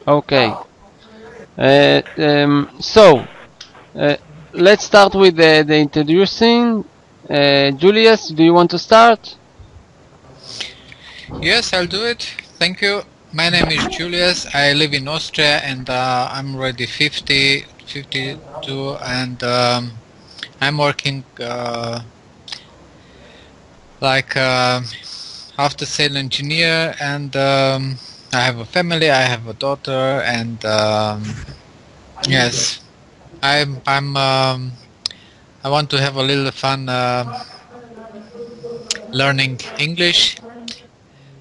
Okay. So let's start with the introducing. Julius, do you want to start? Yes, I'll do it. Thank you. My name is Julius. I live in Austria and I'm already 50, 52, and I'm working like after sale engineer, and I have a family. I have a daughter, and yes, I'm I want to have a little fun learning English.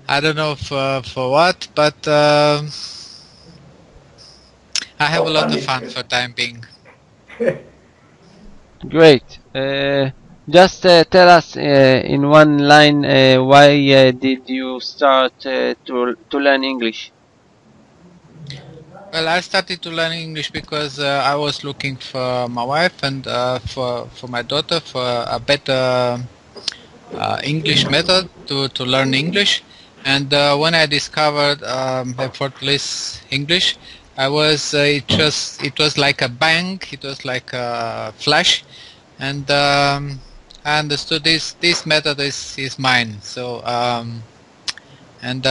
I don't know for what, but I have a lot of fun for time being. Great. Just tell us in one line why did you start to learn English? Well, I started to learn English because I was looking for my wife and for my daughter for a better English method to learn English. And when I discovered Effortless English, I was it was like a bang, it was like a flash, and I understood this method is mine. So and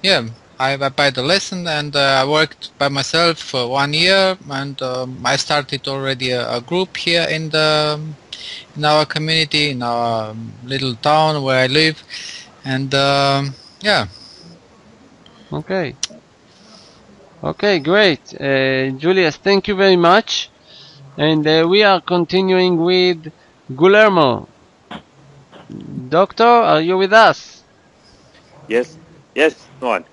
yeah, I bought the lesson, and I worked by myself for 1 year, and I started already a group here in our community, in our little town where I live, and yeah. Okay. Okay, great. Julius, thank you very much. And we are continuing with Guillermo. Doctor, are you with us? Yes, yes, no one.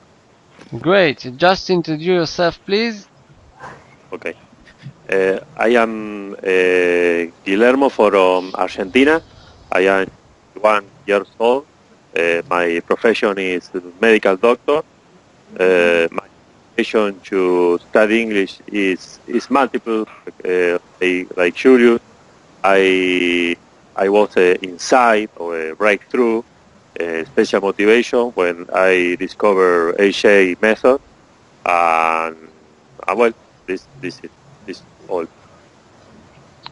Great. Just introduce yourself, please. Okay. I am Guillermo from Argentina. I am 1 year old. My profession is medical doctor. My motivation to study English is multiple. Like Julius, I was inside or a breakthrough, special motivation when I discovered HA method, and well, this is all.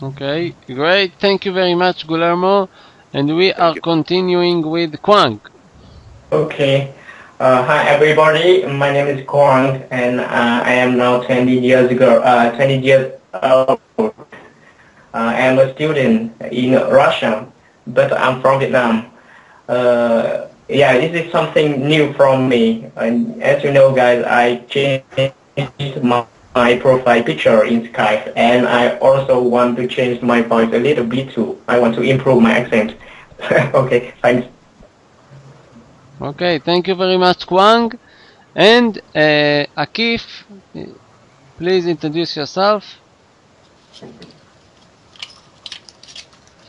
Okay, great. Thank you very much, Guillermo. And we are Thank you. continuing with Kwang. Okay. Hi everybody. My name is Kwang, and I am now 20 years ago. 20 years old. I am a student in Russia, but I'm from Vietnam. Yeah, this is something new from me. And as you know, guys, I changed my profile picture in Skype, and I also want to change my voice a little bit too. I want to improve my accent. Okay, thanks. Okay, thank you very much, Kwang. And Akif, please introduce yourself.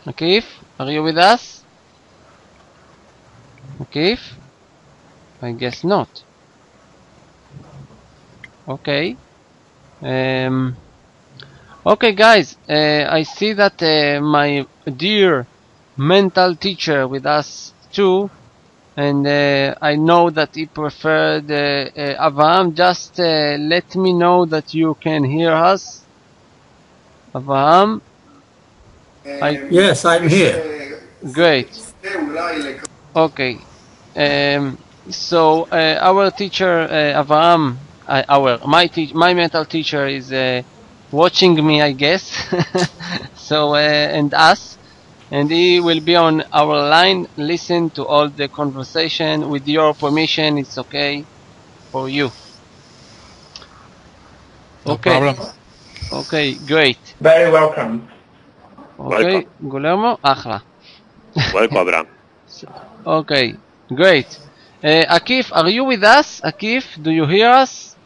Akif, are you with us? Akif? I guess not. Okay. Okay, guys, I see that my dear mental teacher with us too, and I know that he preferred Avraham. Just let me know that you can hear us. Avraham? Yes, I'm here. Great. Okay. So our teacher Avraham, my mental teacher is watching me, I guess. So and us, and he will be on our line. Listen to all the conversation. With your permission, it's okay for you. No Okay. problem. Okay. Great. Very welcome. Okay, Welcome. Guillermo, Achla. Welcome, Abraham. Okay, great. Akif, are you with us? Akif, do you hear us?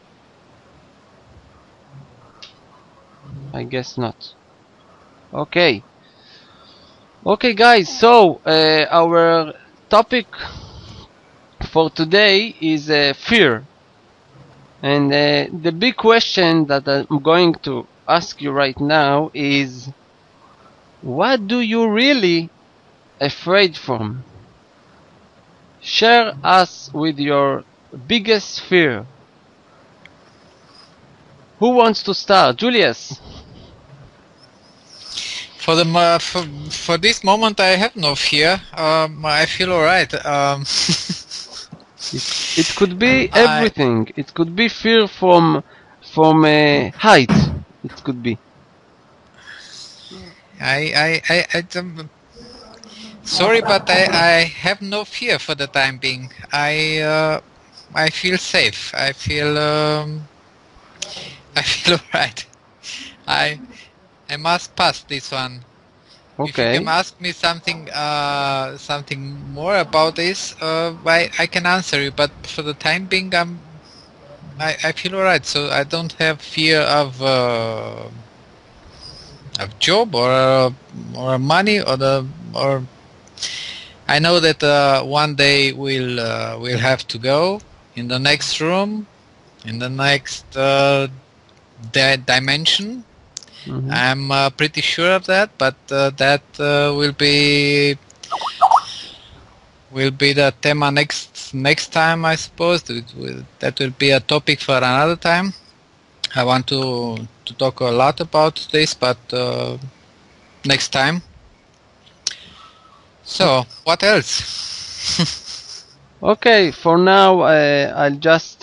I guess not. Okay. Okay, guys, so our topic for today is fear. And the big question that I'm going to ask you right now is, what do you really afraid from? Share us with your biggest fear. Who wants to start? Julius. For the for this moment, I have no fear. I feel alright. It could be everything. It could be fear from height. It could be. Sorry, but I have no fear for the time being. I feel safe. I feel alright. I must pass this one. If you Okay. can ask me something more about this, I can answer you. But for the time being, I feel alright. So I don't have fear of job or money or. I know that one day we'll have to go in the next room, in the next dimension. Mhm. I'm pretty sure of that, but that will be the tema next time, I suppose. That will be a topic for another time. I want to talk a lot about this, but next time. So, what else? Okay. For now, I'll just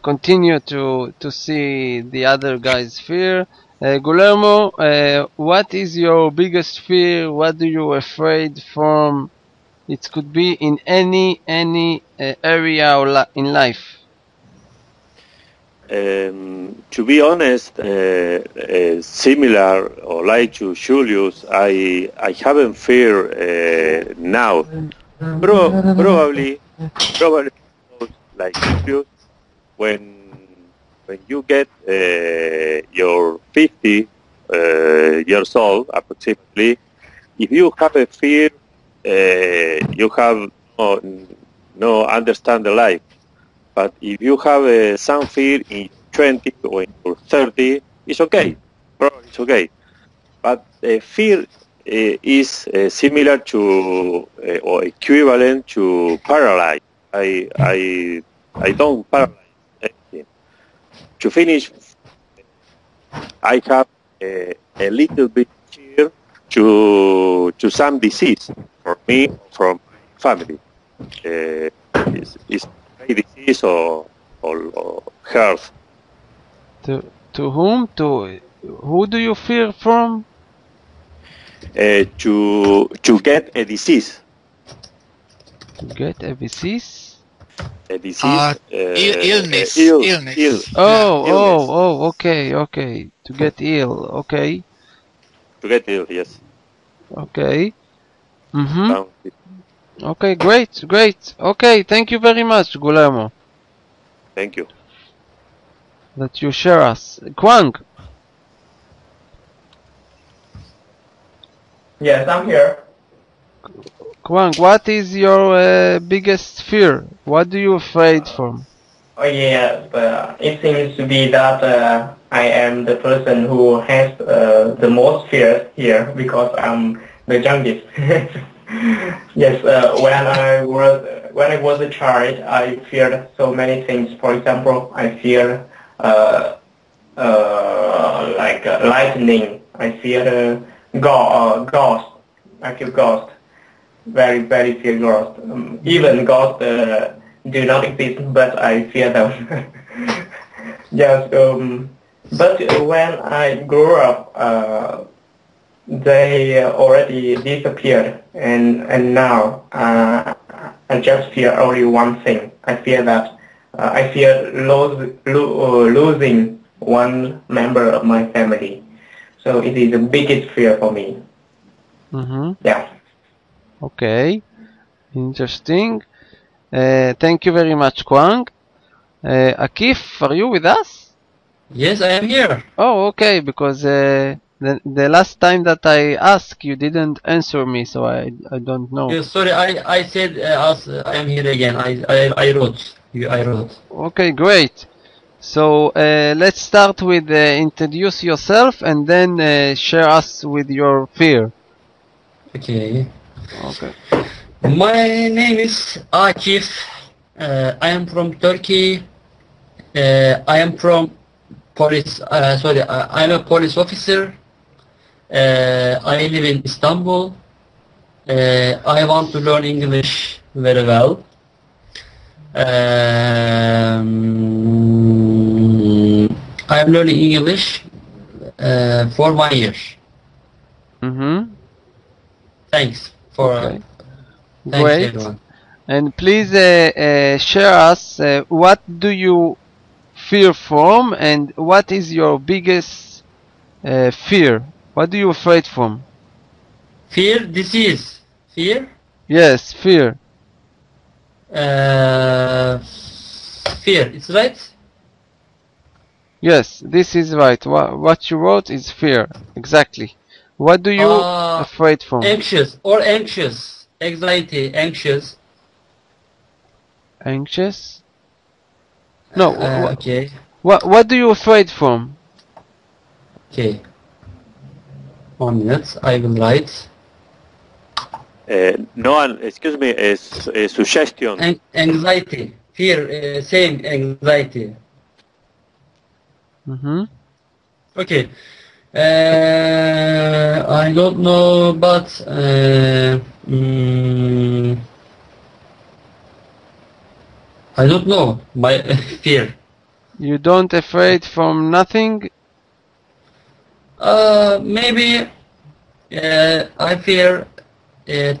continue to see the other guy's fear. Guillermo, what is your biggest fear? What are you afraid from? It could be in any area or in life. To be honest, similar or like to Julius, I haven't fear now. Probably like Julius, when you get your 50 years old approximately, if you have a fear, you have no understand the life. But if you have some fear in 20 or in your 30, it's okay. Probably it's okay. But fear is similar to or equivalent to paralyze. I don't paralyze anything. To finish, I have a little bit fear to some disease for me, from my family. Is a disease or health. To whom? To who do you fear from? To get a disease. To get a disease? A disease. Illness. Okay. To get ill. Okay. To get ill, yes. Okay. Okay, great. Okay, thank you very much, Guillermo, Thank you. that you share us. Kwang, Yes, I'm here. what is your biggest fear? What do you afraid from? Oh yes, it seems to be that I am the person who has the most fears here because I'm the youngest. Yes, when I was a child, I feared so many things. For example, I fear like lightning. I fear ghost. I fear ghost. Very fear ghost. Even ghosts do not exist, but I fear them. Yes. But when I grew up, they already disappeared, and now I just fear only one thing. I fear that I fear losing one member of my family. So it is the biggest fear for me. Yeah. Okay, interesting. Thank you very much, Kwang. Akif, are you with us? Yes, I am here. Oh, okay, because the last time that I asked, you didn't answer me, so I don't know. Sorry, I said I am here again. I wrote. I wrote. Okay, great. So let's start with introduce yourself and then share us with your fear. Okay. Okay. My name is Akif. I am from Turkey. I am from police. Sorry, I'm a police officer. I live in Istanbul. I want to learn English very well. I'm learning English for 1 year. Mm-hmm. Thanks for Okay. thanks Great. everyone. And please share us what do you fear from and what is your biggest fear? What do you afraid from? Fear, disease. Fear? Yes, fear. Fear, it's right? Yes, this is right. What you wrote is fear. Exactly. What do you afraid from? Anxious or anxious. Anxiety, anxious. Anxious? No. Okay. What do you afraid from? Okay. 1 minute, I will write. No, excuse me, is suggestion. Anxiety. Fear, same anxiety. Mm-hmm. Okay. I don't know, but I don't know my fear. You don't afraid from nothing? Maybe I fear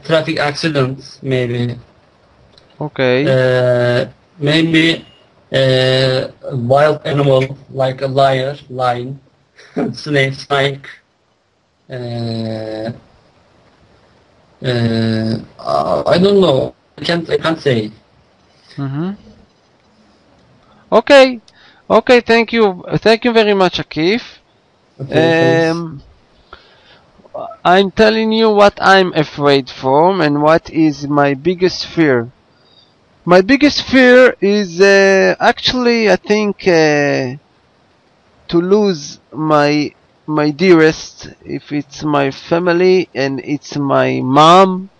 traffic accidents. Maybe. Okay. Maybe wild animal like a lion, snake. I don't know. I can't say. Mm-hmm. Okay. Okay, thank you. Thank you very much, Akif. Okay, I'm telling you what I'm afraid from and what is my biggest fear. My biggest fear is actually, I think, to lose my dearest, if it's my family and it's my mom.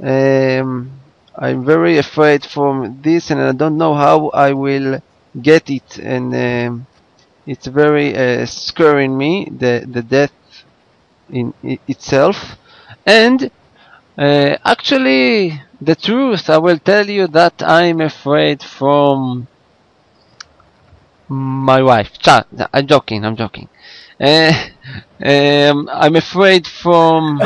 I'm very afraid from this, and I don't know how I will get it, and it's very scaring me, the death in itself. And actually, the truth, I will tell you that I'm afraid from my wife. I'm joking. I'm afraid from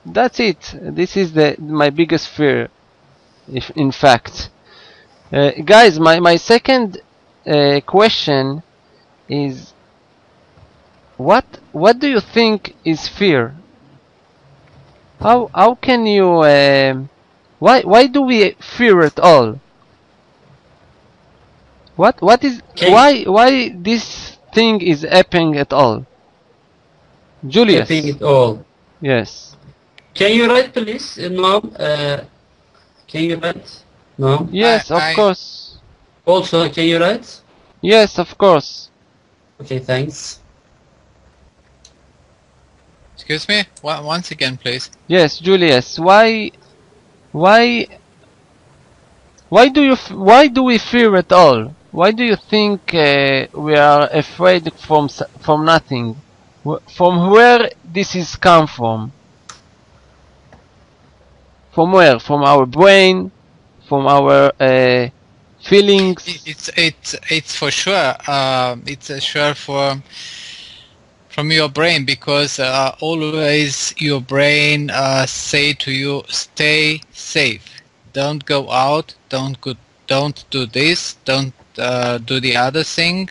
that's it. This is my biggest fear, if in fact. Guys, my second question is what do you think is fear? How can you why do we fear at all? What is why this thing is happening at all? Julius. Happening at all. Yes. Can you write, please, Mom? Can you write? No. Yes, of course. Also, can you write? Yes, of course. Okay, thanks. Excuse me? Once again, please. Yes, Julius. Why do we fear at all? Why do you think we are afraid from nothing? From where this is come from? From where? From our brain? From our feelings? It's for sure. It's sure from your brain, because always your brain say to you, stay safe. Don't go out. Don't do this. Don't do the other thing.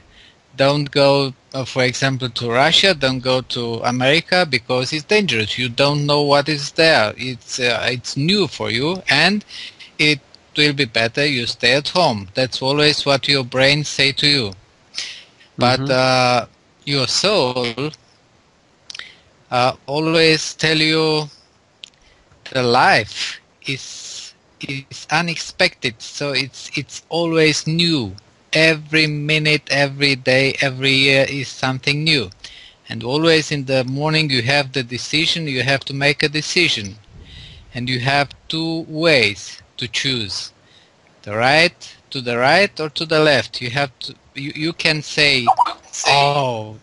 Don't go, for example, to Russia. Don't go to America because it's dangerous. You don't know what is there. It's new for you, and it will be better you stay at home. That's always what your brain say to you. But your soul always tell you the life is unexpected, so it's always new. Every minute, every day, every year is something new, and always in the morning you have the decision. You have to make a decision, and you have two ways to choose. the right or to the left. You have to. You can say, oh,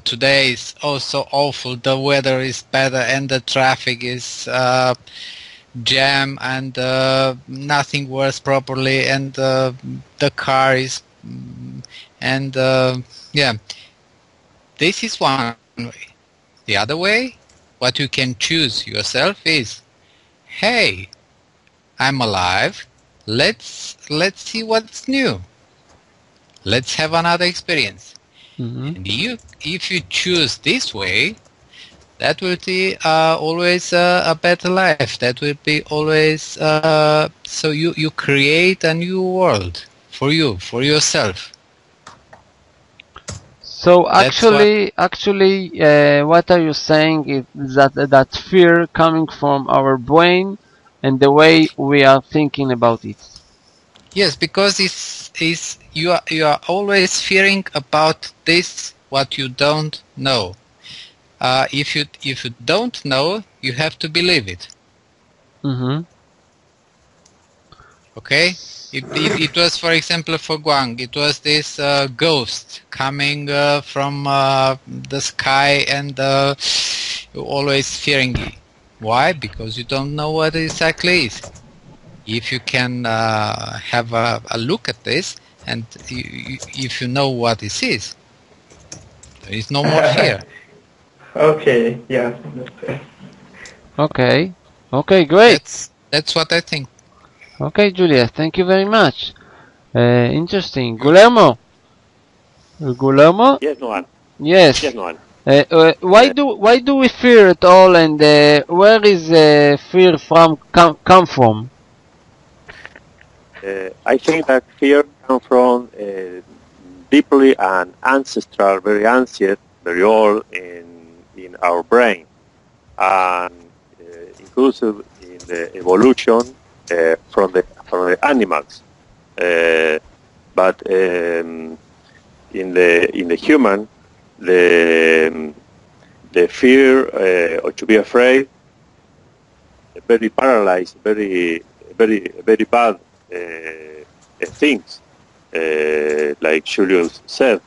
today is so awful. The weather is better and the traffic is jam and nothing works properly and the car is and yeah. This is one way. The other way, what you can choose yourself is, hey, I'm alive. Let's see what's new. Let's have another experience. Mm-hmm. And if you choose this way, that will be always a better life. That will be always so you create a new world for you, for yourself. So That's actually, what are you saying is that fear coming from our brain and the way we are thinking about it. Yes, because you are always fearing about this what you don't know. If you don't know, you have to believe it. Mm-hmm. Okay. If it was, for example, for Guang, it was this ghost coming from the sky, and you're always fearing it. Why? Because you don't know what it exactly is. If you can have a look at this, and if you know what this is, there is no more fear. Okay, yeah. Okay. Okay, great. That's what I think. Okay, Julia, thank you very much. Interesting. Guillermo? Guillermo? Yes, Noan. Yes. Yes, Noan. Why do we fear at all, and where is fear come from? I think that fear comes from deeply and ancestral, very ancient, very old in our brain, and inclusive in the evolution from the animals. But in the human, the fear or to be afraid, very paralyzed, very bad things, like Julius said.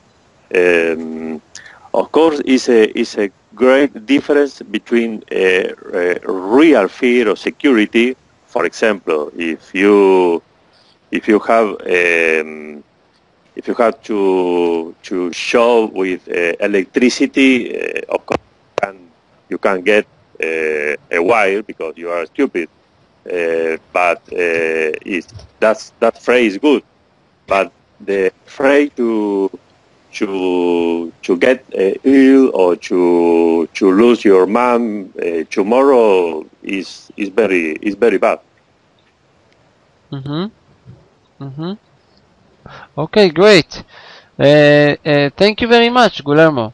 Of course, is a great difference between real fear or security. For example, if you have to show with electricity, of course you can get a while because you are stupid. But that phrase is good. But the phrase to get ill or to lose your mom tomorrow is very bad. Mm-hmm. Mm-hmm. Okay, great. Thank you very much, Guillermo.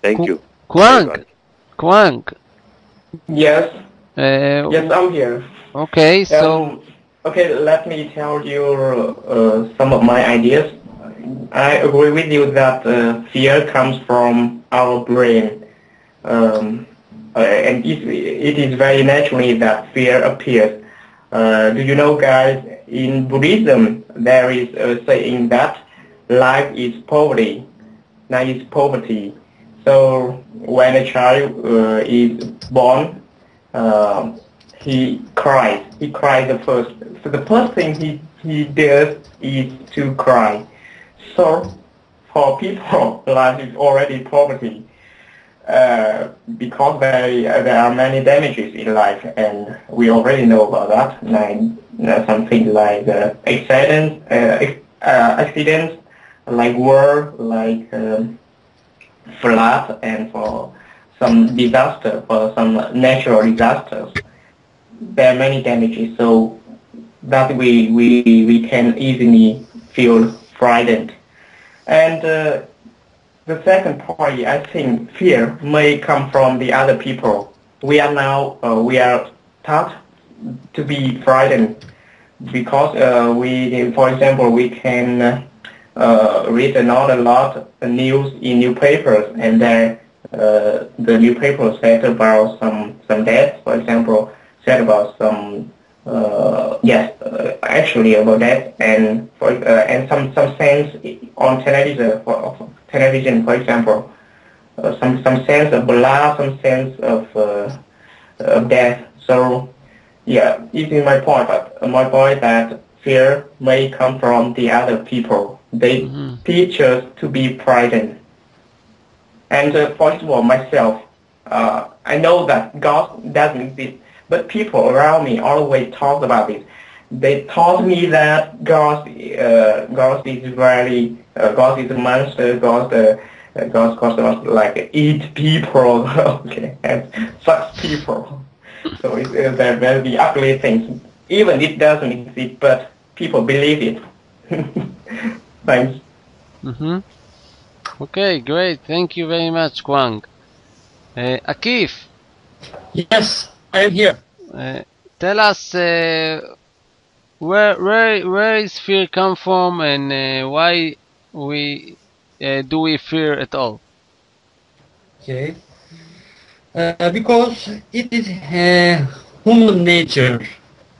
Thank you. Kwang. Yes, yes, I'm here. Okay, so Okay, let me tell you some of my ideas. I agree with you that fear comes from our brain, and it is very naturally that fear appears. Do you know, guys, in Buddhism, there is a saying that life is poverty. Life is poverty. So when a child is born, uh, he cries. He cries the first. So the first thing he does is to cry. So for people, life is already poverty. Because there are many damages in life, and we already know about that. Like something like accidents, like war, like flood, and for some disaster, for some natural disasters, there are many damages. So that we can easily feel frightened. And the second point, I think fear may come from the other people. We are now we are taught to be frightened because for example, we can read a lot of news in newspapers, and then the newspapers said about some deaths, for example, said about some Yes, actually about that, and some sense on television, for example, some sense of blood, some sense of death. So yeah, this is my point. But my point that fear may come from the other people. They teach us to be frightened. And first of all, myself, I know that God doesn't exist, but people around me always talk about it. They taught me that God is very, God is a monster. God does like eat people, okay, and suck people. So they're very ugly things. Even it doesn't exist, but people believe it. Thanks. Okay, great. Thank you very much, Kwang. Akif, Yes, I am here. tell us where is fear come from, and why we do we fear at all? Okay. Because it is human nature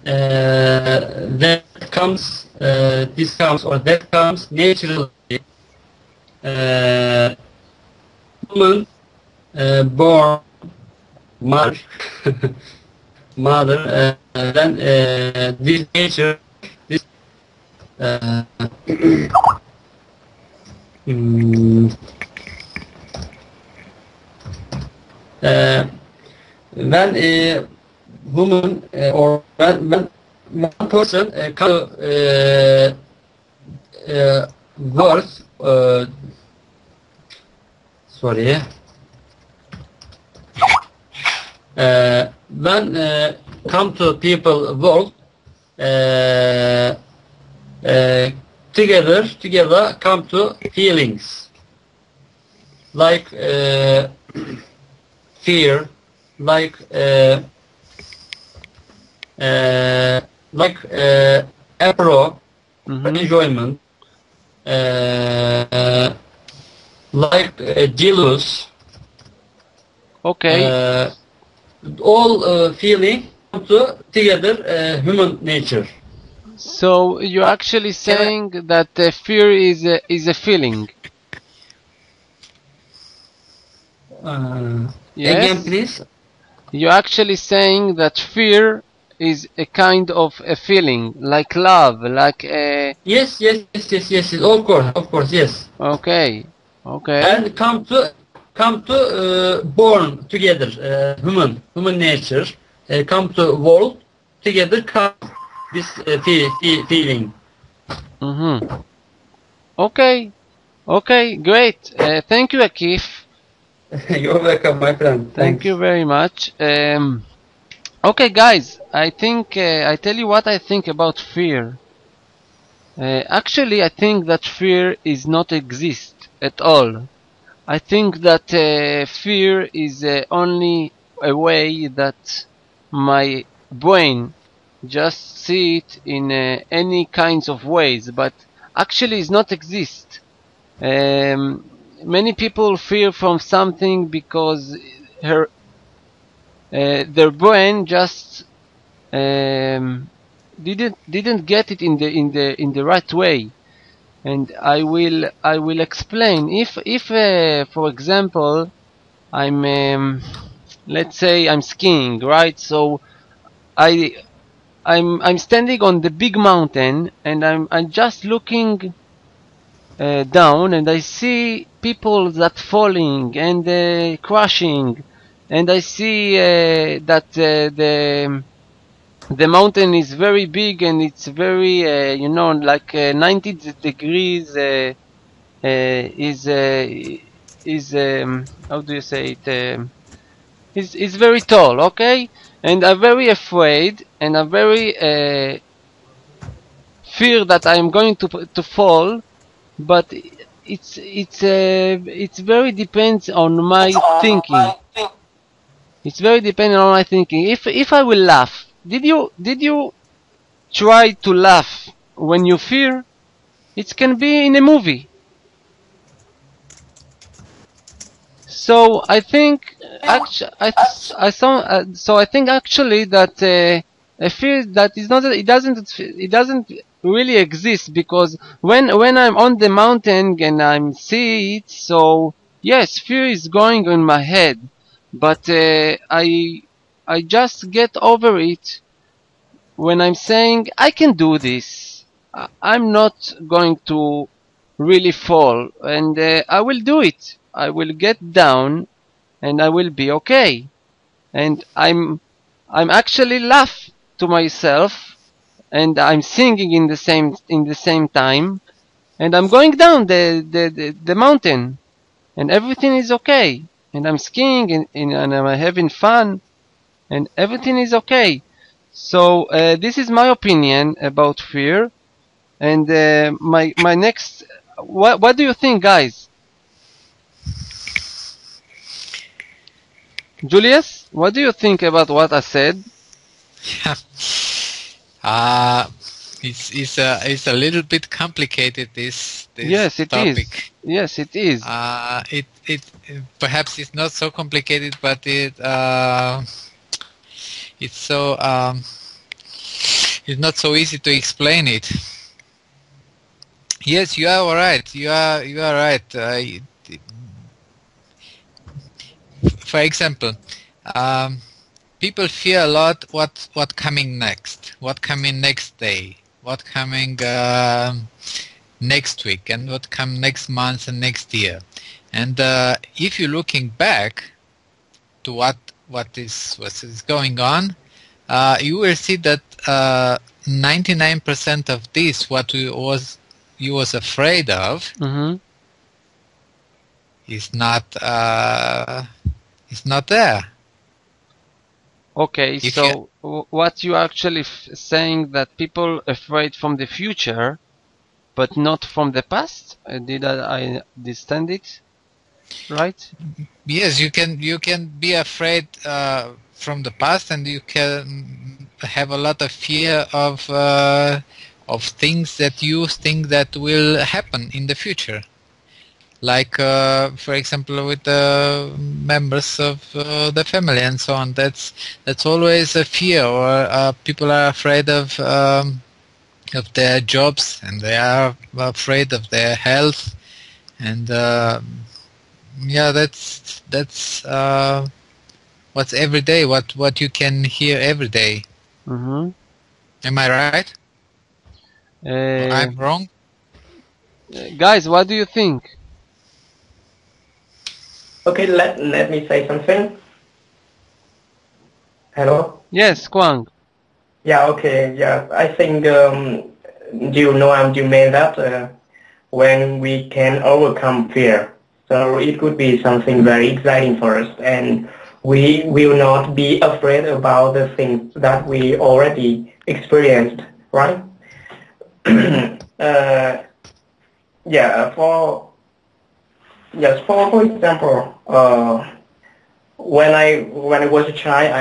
that comes, this comes or that comes naturally. Woman born mother, mother, then this nature, this mm, when a woman or when one person comes to worth, sorry, when come to people world, together come to feelings like fear, like approval, enjoyment, like jealous. Okay. All feeling come together human nature. So you're actually saying that fear is a feeling. Yes? Again, please. You're actually saying that fear is a kind of a feeling, like love, like a... Yes. Of course, yes. Okay. And come to born together, human nature, come to world together, come this feeling. Okay, great. Thank you, Akif. You're welcome, my friend. Thank you very much. Okay, guys, I think I tell you what I think about fear. Actually, I think that fear is not exist at all. I think that fear is only a way that my brain just see it in any kinds of ways, but actually is not exist. Many people fear from something because their brain just didn't get it in the right way, and I will explain. If for example I'm let's say I'm skiing, right? So I'm standing on the big mountain, and I'm just looking down, and I see people that falling and crashing, and I see that the mountain is very big, and it's very like 90 degrees is how do you say it, is very tall, okay? And I'm very afraid, and I'm very fear that I'm going to fall, but it's very depends on my thinking. It's very dependent on my thinking. If I will laugh, did you try to laugh when you fear? It can be in a movie. So I think actually, so I think actually that a fear that is not, it doesn't really exist, because when I'm on the mountain and I'm see it, so yes, fear is going in my head, but I just get over it when I'm saying I can do this. I'm not going to really fall, and I will do it. I will get down, and I will be okay. And I'm actually laugh to myself, and I'm singing in the same time, and I'm going down the mountain, and everything is okay, and I'm skiing and I'm having fun, and everything is okay. So this is my opinion about fear, and my next. What do you think, guys? Julius, what do you think about what I said? It's a little bit complicated, this Yes, it is. topic. Yes, it is. It perhaps it's not so complicated, but it's so it's not so easy to explain it. Yes, you are right. You are right. For example, people fear a lot what coming next, what coming next day, what coming next week, and what come next month and next year. And if you're looking back to what is going on, you will see that 99% of this, what you was afraid of, Mm-hmm. is not there. Okay, If so what you actually saying, that people afraid from the future, but not from the past? Did I understand it right? Yes, you can be afraid from the past, and you can have a lot of fear of things that you think that will happen in the future. Like, for example, with the members of the family and so on. That's always a fear, or people are afraid of their jobs, and they are afraid of their health, and yeah, that's what's every day, what you can hear every day. Mm-hmm. Am I right? Or I'm wrong? Guys, what do you think? Okay, let me say something. Hello? Yes, Kwang. Yeah, okay, yeah. I think you mean that when we can overcome fear. So it could be something very exciting for us, and we will not be afraid about the things that we already experienced, right? Yeah, for example, when I was a child,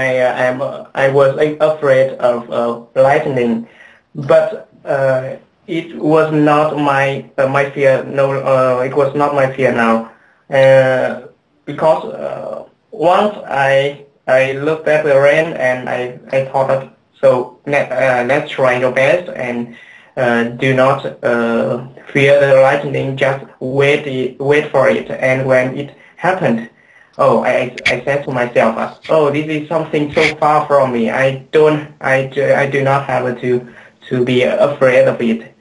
I was afraid of lightning, but it was not my fear. No, it was not my fear now, because once I looked at the rain, and I thought that, so let's try your best, and do not fear the lightning. Just wait for it, and when it happened, oh, I said to myself, oh, this is something so far from me. I do not have to be afraid of it.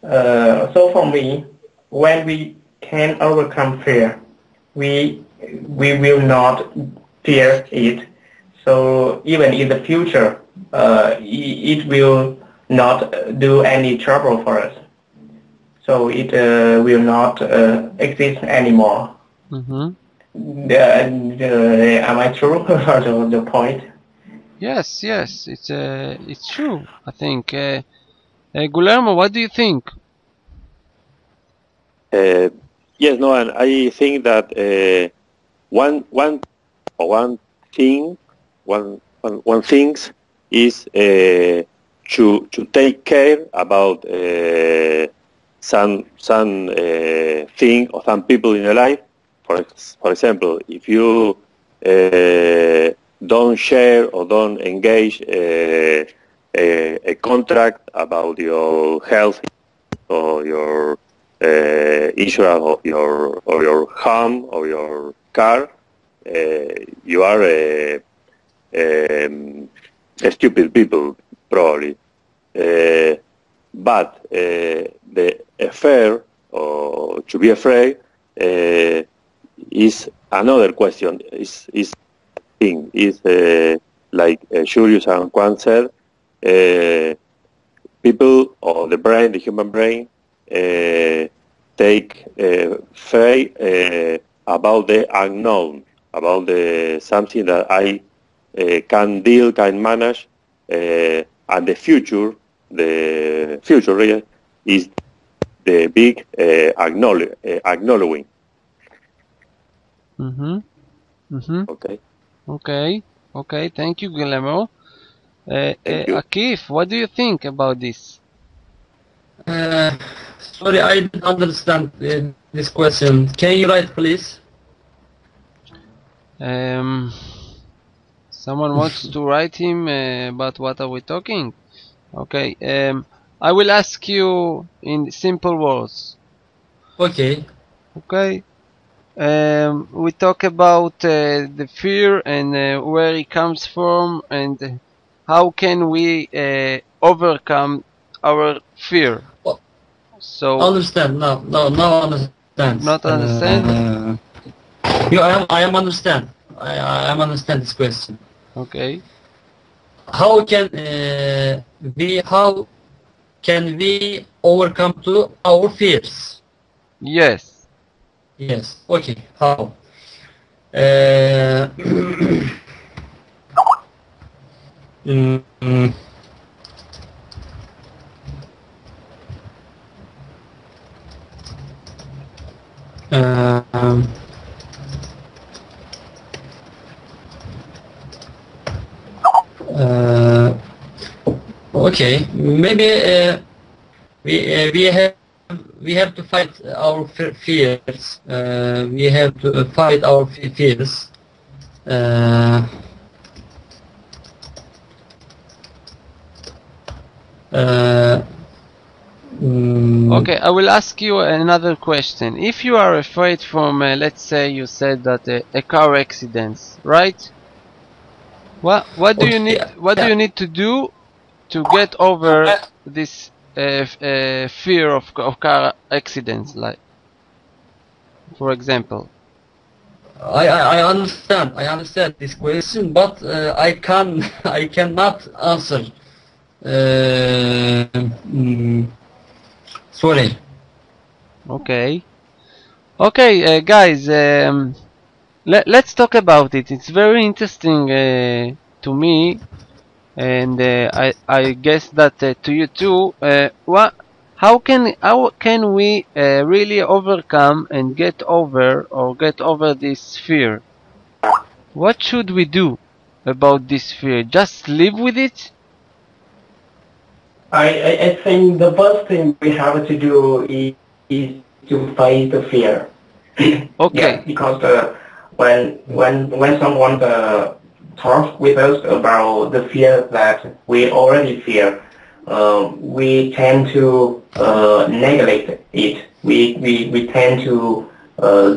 So for me, when we can overcome fear, we will not fear it. So even in the future, it will not do any trouble for us. So it will not exist anymore. Mm-hmm. Am I true about the point? Yes, it's true, I think. Guillermo, what do you think? Yes, no, and I think that one thing, one things is to take care about some thing or some people in your life. For example, if you don't share or don't engage a contract about your health or your insurance or your home or your car, you are a stupid people probably. But the affair or to be afraid is another question. Is thing is like Julius and Juan said. People or the brain, the human brain, take fear about the unknown, about the something that I can deal, can manage, and the future really is the big acknowledging. Okay. Okay. Thank you, Guillermo. Thank you. Akif, what do you think about this? Sorry, I didn't understand this question. Can you write, please? Someone wants to write him about what are we talking? Okay. I will ask you in simple words. Okay. Okay. We talk about the fear and where it comes from and how can we overcome our fear. So understand. No, understand. Not understand? I am understand. I am understand this question. Okay. How can we overcome to our fears? Yes. Yes. Okay. How? Okay. Maybe we have to fight our fears. We have to fight our fears. Okay, I will ask you another question. If you are afraid from, let's say you said that a car accident, right? What do you need? What do you need to do to get over this fear of car accidents? Like, for example. I understand this question, but I cannot answer. Sorry. Okay, guys. Let's talk about it. It's very interesting to me, and I guess that to you too. How can we really overcome and get over this fear? What should we do about this fear? Just live with it? I think the first thing we have to do is to face the fear. Okay. Yeah, because when someone talks with us about the fear that we already fear, we tend to neglect it. We tend to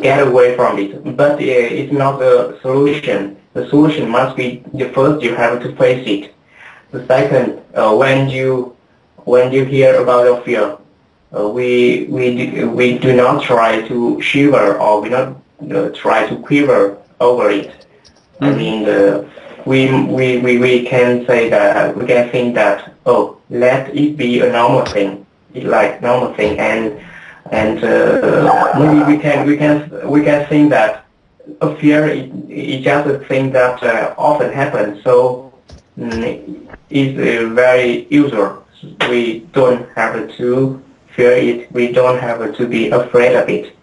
get away from it. But it's not the solution. The solution must be the first you have to face it. The second, when you hear about your fear, we do not try to shiver or we not try to quiver over it. I mean, we can say that we can think that, oh, let it be a normal thing, normal thing, and maybe we can think that a fear is just a thing that often happens. So it's very usual. We don't have to fear it. We don't have to be afraid of it.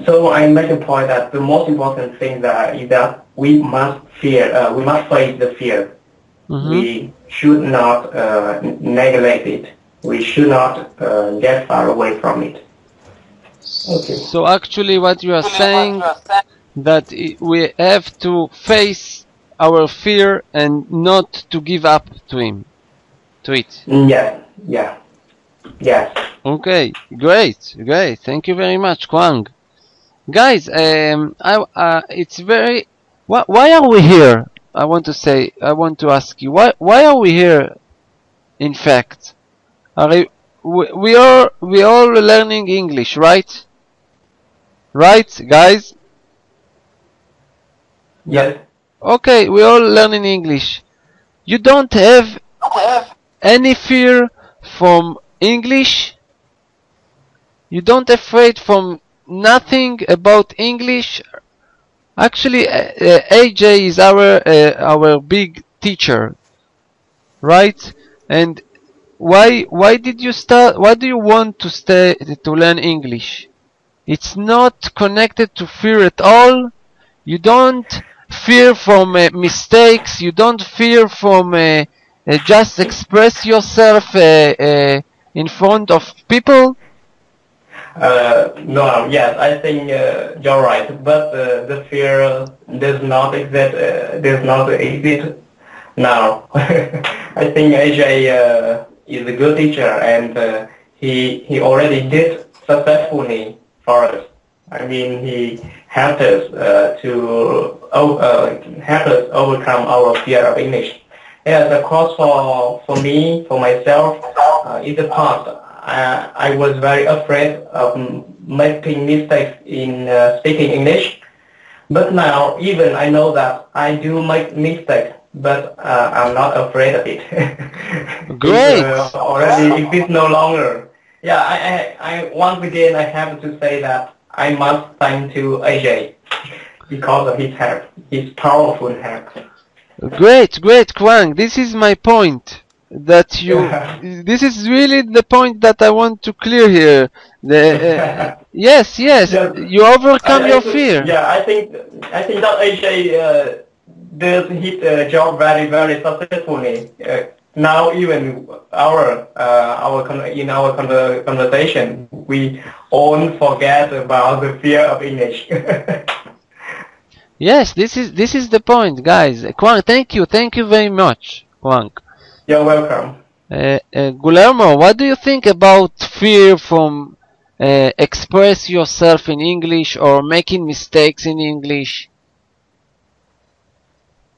So I make a point that the most important thing is that we must face the fear. We should not neglect it. We should not get far away from it. Okay. So actually what you are saying that we have to face our fear and not to give up to him. to it. Yes. Yeah. Yes. Okay, great, great. Thank you very much, Kwang. Guys, it's very. Why are we here? I want to ask you, why are we here? In fact, we all learning English, right? Right, guys? Yes. Okay, we all learning English. You don't have any fear from English? You don't afraid from nothing about English? Actually, AJ is our big teacher, right? And why did you start? Why do you want to learn English? It's not connected to fear at all. You don't fear from mistakes. You don't fear from just express yourself in front of people. No, yes, I think you're right, but the fear does not exist now. I think AJ is a good teacher, and he already did successfully for us. I mean, he helped us help us overcome our fear of English. Yes, of course, for me, for myself, in the past, I was very afraid of making mistakes in speaking English. But now, even I know that I do make mistakes, but I'm not afraid of it. Great. Already exists no longer. Yeah, I once again I have to say that I must thank to AJ because of his help, his powerful help. Great, Kwang. This is my point. This is really the point that I want to clear here. Yes, you overcome your fear. Yeah, I think that AJ does his job very successfully. Now even in our conversation, we all forget about the fear of English. Yes, this is the point, guys. Kwang, thank you very much, Kwang. You're welcome. Guillermo, what do you think about fear from express yourself in English or making mistakes in English?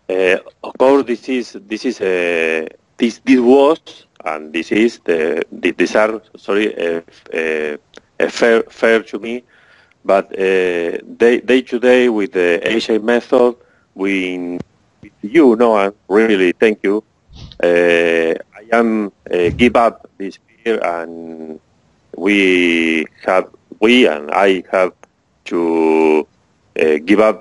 Of course, this was and this is these are fair to me, but day to day with the AJ method, Noah, really thank you. I am give up this fear, and I have to give up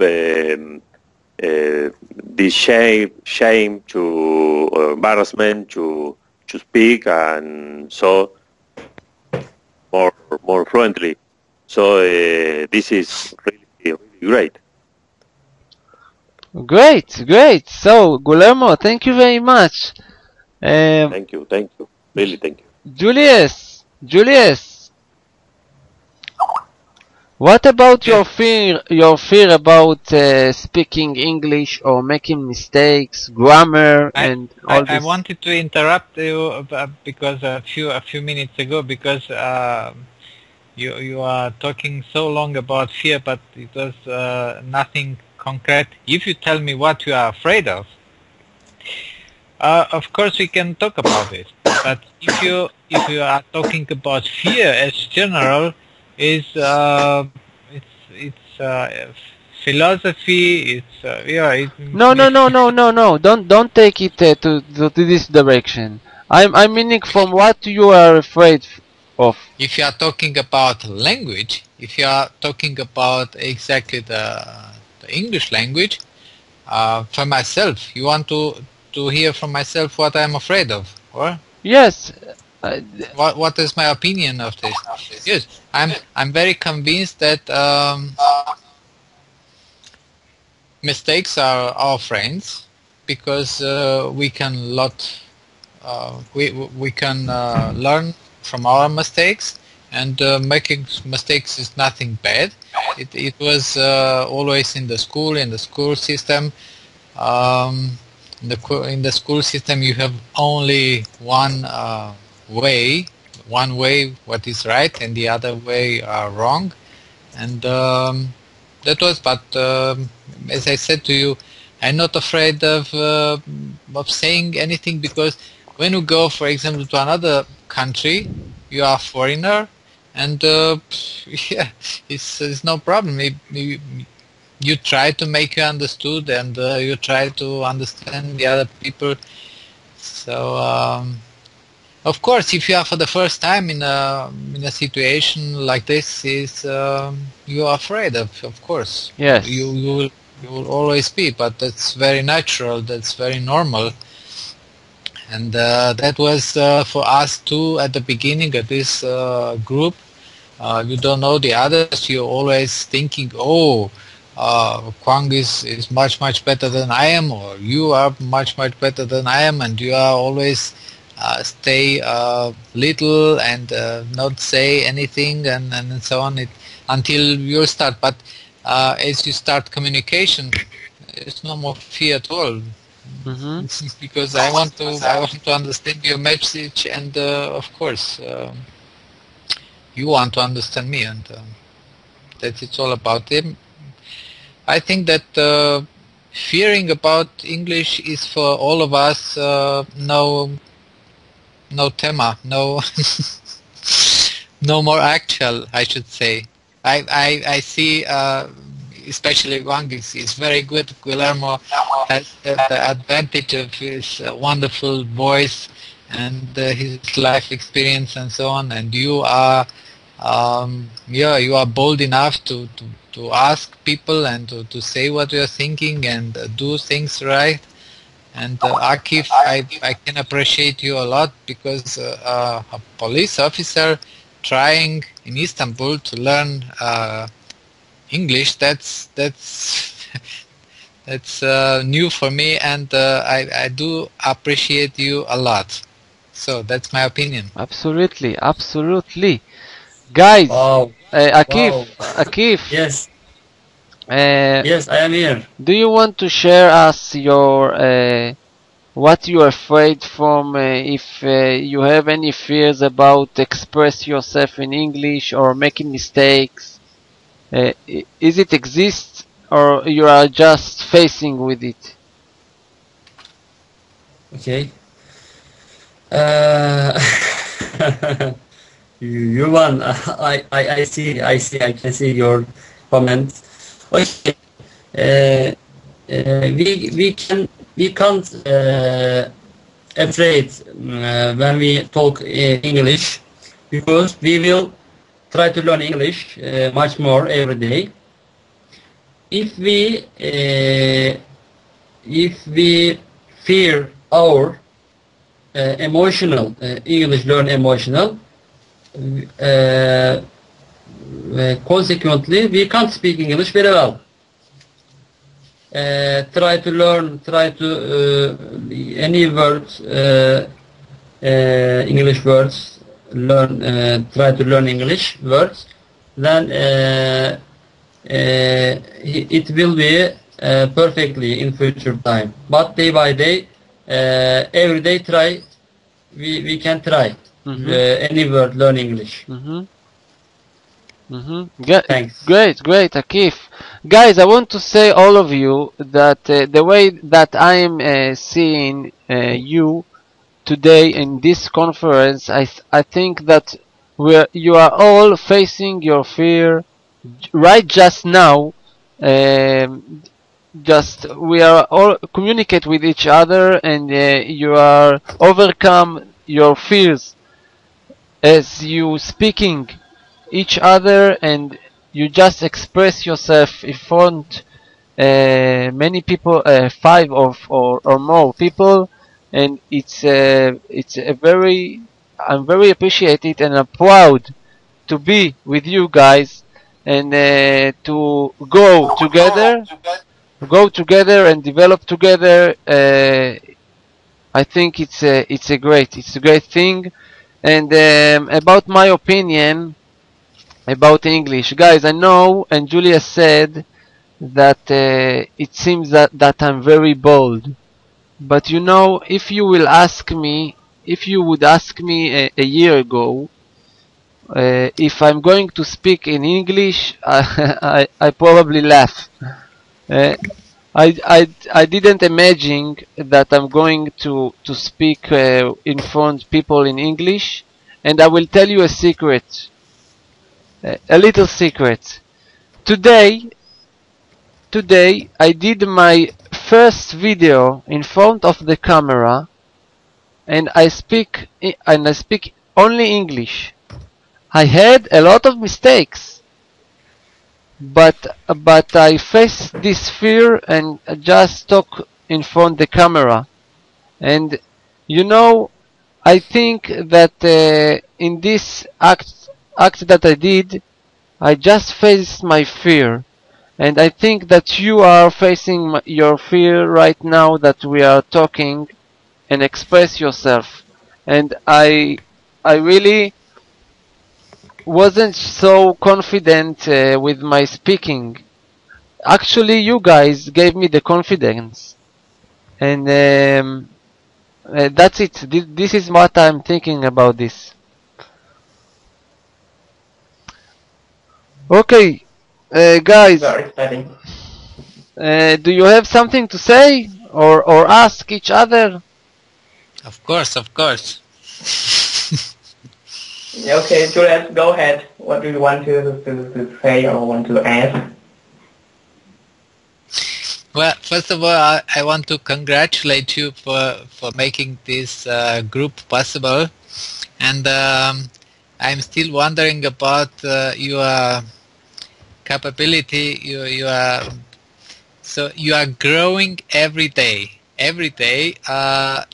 this shame to embarrassment to speak, and so more fluently. So this is really great. Great. So, Guillermo, thank you very much. Thank you. Really, thank you. Julius, what about your fear about speaking English or making mistakes, grammar, and all this? I wanted to interrupt you because a few minutes ago, because you are talking so long about fear, but it was nothing concrete. If you tell me what you are afraid of course we can talk about it. But if you are talking about fear as general, it's philosophy. No. Don't take it to this direction. I'm meaning from what you are afraid of. If you are talking about language, if you are talking about exactly the English language, for myself, you want to hear from myself what I'm afraid of, or? Yes. What is my opinion of this? Yes, I'm very convinced that mistakes are our friends, because we can learn from our mistakes, and making mistakes is nothing bad. It was always in the school system. in the school system you have only way, one way what is right and the other way wrong, and that was. But as I said to you, I'm not afraid of saying anything, because when you go, for example, to another country, you are a foreigner, and yeah, it's no problem. You try to make you understood, and you try to understand the other people. So of course, if you are for the first time in a situation like this, is you are afraid of course. Yes. You will always be, but that's very natural. That's very normal. And that was for us too at the beginning of this group. You don't know the others. You're always thinking, oh, Kwang is much better than I am, or you are much better than I am, and you are always stay little and not say anything and so on until you start. But as you start communication, it's no more fear at all. Because I want to understand your message, and of course you want to understand me, and that's it's all about them. I think that fearing about English is for all of us no tema, no no more actual, I should say. I see especially Wang is very good. Guillermo has the advantage of his wonderful voice and his life experience and so on, and you are you are bold enough to ask people and to say what you are thinking and do things right. And Akif, I can appreciate you a lot, because a police officer trying in Istanbul to learn English, that's that's new for me, and I do appreciate you a lot. So that's my opinion. Absolutely, absolutely. Guys, Wow. Akif, Wow. Akif, Yes. uh, Yes, I am here. do you want to share us your what you are afraid from? If you have any fears about express yourself in English or making mistakes, is it exist or you are just facing with it? Okay. Uh, you won. I see. I can see your comment. Okay. We can't afraid when we talk English, because we will try to learn English much more every day. If we fear our emotional English learn emotional, consequently we can't speak English very well. Try to learn any words, English words, try to learn English words, then it will be perfectly in future time. But day by day, every day try, we can try any word learn English. Thanks. Great, Akif. Guys, I want to say all of you that the way that I am seeing you today in this conference, I think that you are all facing your fear right just now. Just we are all communicate with each other, and you are overcome your fears as you speaking each other, and you just express yourself in front many people, five or more people, and it's a very I'm very appreciated, and I'm proud to be with you guys, and to go together and develop together. I think it's a great thing. And about my opinion about English, guys, I know, and Julia said that it seems that I'm very bold, But you know, if you would ask me a year ago, if I'm going to speak in English, I probably laugh. Uh, I didn't imagine that I'm going to speak in front of people in English, and I will tell you a secret, a little secret. Today I did my first video in front of the camera, and I speak only English. I had a lot of mistakes, but I faced this fear and just talk in front the camera. And you know, I think that in this act that I did, I just faced my fear. And I think that you are facing your fear right now that we are talking, and express yourself. And I really wasn't so confident with my speaking. Actually, you guys gave me the confidence, and that's it. This is what I'm thinking about this. Okay, guys, Very exciting. do you have something to say or ask each other? Of course, of course. Okay, Juliet, go ahead. What do you want to say or want to ask? Well, first of all, I want to congratulate you for making this group possible, and I'm still wondering about your capability. So you are growing every day. Every day,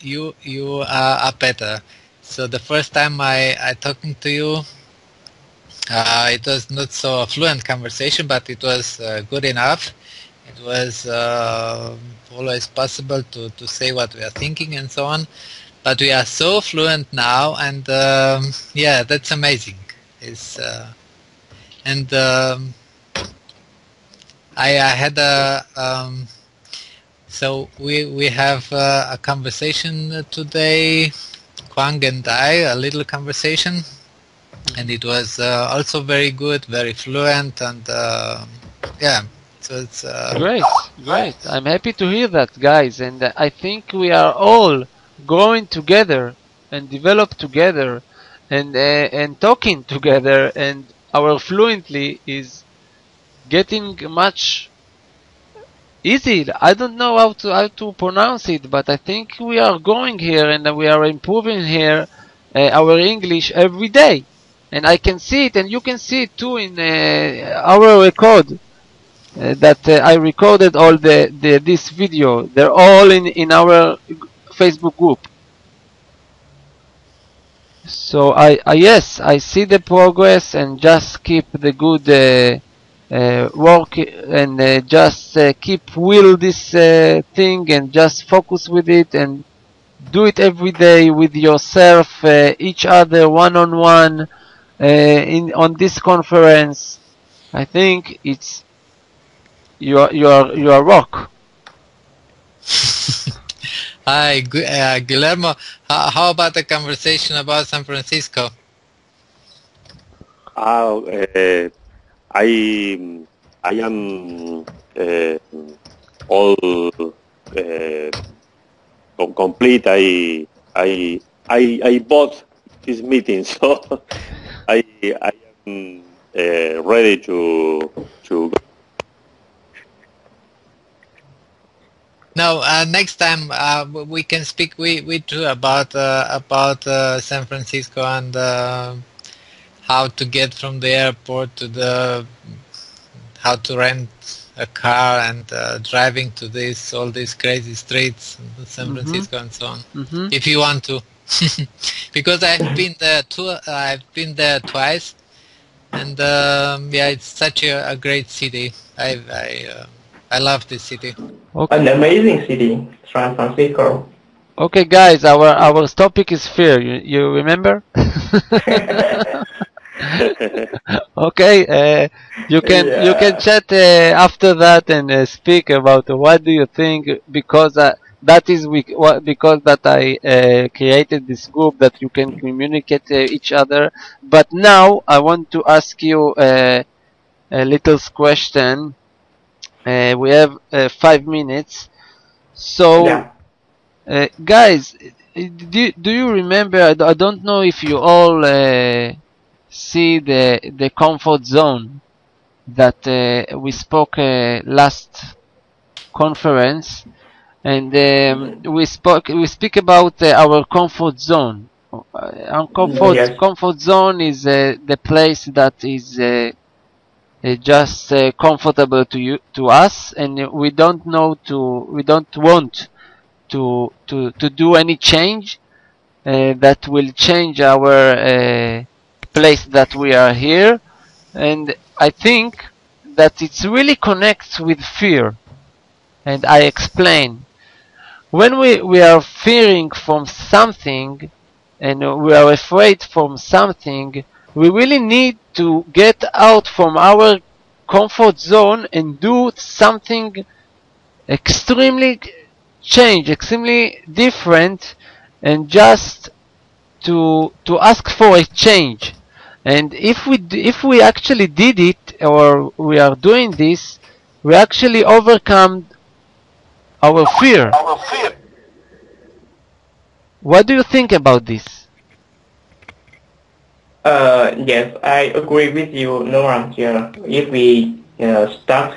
you are better. So the first time I talking to you, it was not so fluent conversation, but it was good enough. It was always possible to say what we are thinking and so on. But we are so fluent now, and yeah, that's amazing. I had so we have a conversation today, Kwang and I, a little conversation, and it was also very good, very fluent, and yeah. So it's Great. I'm happy to hear that, guys. And I think we are all growing together and develop together and talking together. And our fluently is getting much easy. I don't know how to pronounce it, but I think we are going here and we are improving here our English every day. And I can see it, and you can see it too in our record. That I recorded all this video. They're all in our Facebook group. So yes, I see the progress, and just keep the good work, and just keep will this thing, and just focus with it, and do it every day with yourself, each other, one-on-one, on this conference. I think it's you are rock. Hi, Guillermo. How about the conversation about San Francisco? I am all complete. I bought this meeting, so I am ready to go. No, next time we can speak we too about San Francisco and how to get from the airport to how to rent a car and driving to all these crazy streets in San Francisco and so on. If you want to, because I've been there twice, and yeah, it's such a great city. I love this city. Okay. An amazing city, San Francisco. Okay, guys, our topic is fear. You remember? Okay, you can chat after that and speak about what do you think, because that is because that I created this group that you can communicate each other. But now I want to ask you a little question. We have 5 minutes. So, Yeah. guys, do you remember? I don't know if you all see the comfort zone that we spoke last conference, and we speak about our comfort zone. Our Yes. comfort zone is the place that is just comfortable to us, and we don't want to do any change that will change our place that we are here. And I think that it really connects with fear, and I explain. When we are fearing from something and we are afraid from something, we really need to get out from our comfort zone and do something extremely extremely different, and just to ask for a change. And if we actually did it, or we are doing this, we actually overcome our fear. What do you think about this? Yes, I agree with you, Noah. Yeah, if we stuck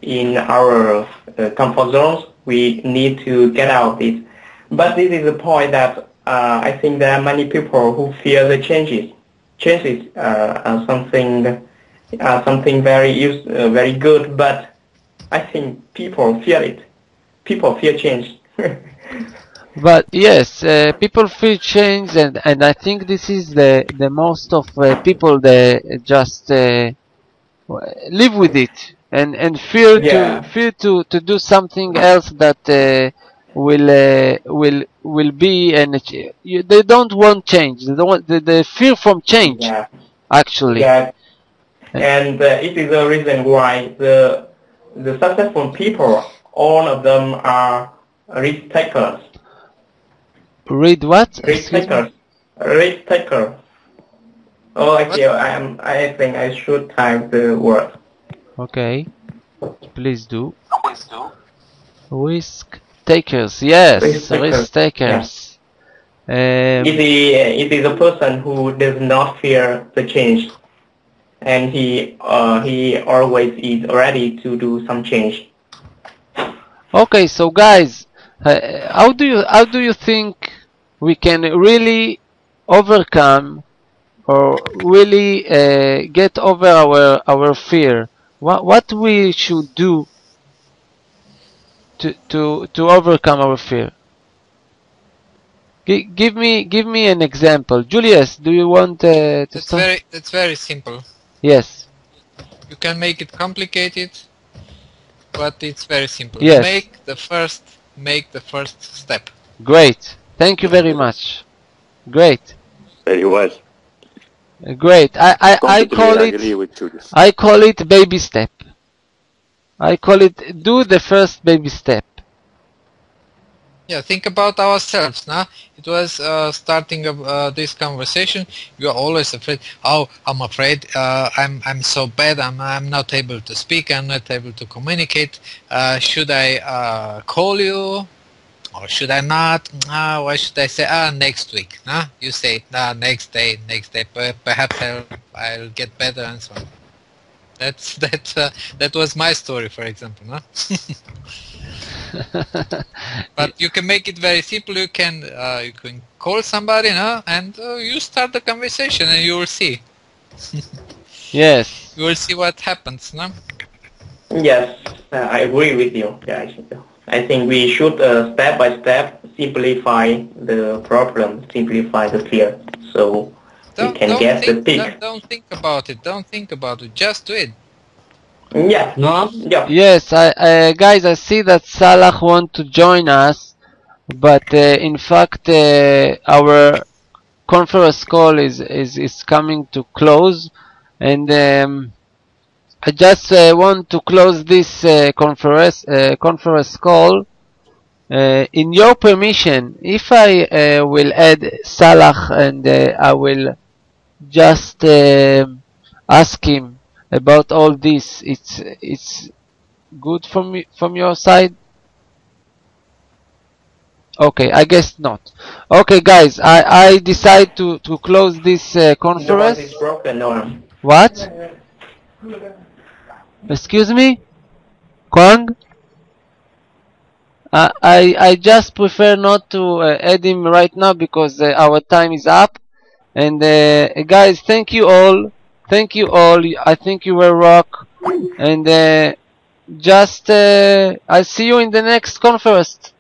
in our comfort zones, we need to get out of it. But this is a point that I think there are many people who fear the changes. Changes are something very good, but I think people fear it. People fear change. But yes, people feel change, and I think this is the most of people that just live with it, and fear Yeah. to do something else that will be, and they don't want change. They don't want, they fear from change, Yeah. actually. Yeah. And it is the reason why the successful people, all of them are risk takers. Read what? Risk Excuse me? takers. Risk taker. Oh, actually, I think I should type the word. Okay, please do. Risk takers. Yes, Risk takers. risk takers. It is a person who does not fear the change, and he always is ready to do some change. Okay, so guys, how do you think we can really overcome, or really get over our fear? What we should do to overcome our fear? Give me an example. Julius, do you want to start? It's very simple. Yes. You can make it complicated, but it's very simple. Yes. Make the first step. Great. Thank you very much. Great. Very well. Great. I Completely agree with Julius. I call it baby step. I call it do the first baby step. Yeah, think about ourselves. Nah? It was starting this conversation. You are always afraid. Oh, I'm afraid. I'm so bad. I'm not able to speak. I'm not able to communicate. Should I call you, or should I not? Why should I say next week? Nah? You say next day. Perhaps I'll get better and so on. That was my story, for example. Nah? But you can make it very simple. You can call somebody, and you start the conversation, and you will see. Yes. You will see what happens, no? Yes, I agree with you. Yeah, I think we should step by step simplify the problem, simplify the fear, so we can get the peak. Don't think about it. Don't think about it. Just do it. Yeah. No? Yeah. Yes, guys, I see that Salah want to join us, but in fact our conference call is coming to close, and I just want to close this conference call In your permission, if I will add Salah and I will just ask him about all this, it's good from your side? Okay, I guess not. Okay, guys, I decide to close this The conference. voice is broken, Norm. What? Excuse me? Kwang? I just prefer not to add him right now because our time is up. And guys, thank you all. Thank you all. I think you were rock. And just I'll see you in the next conference.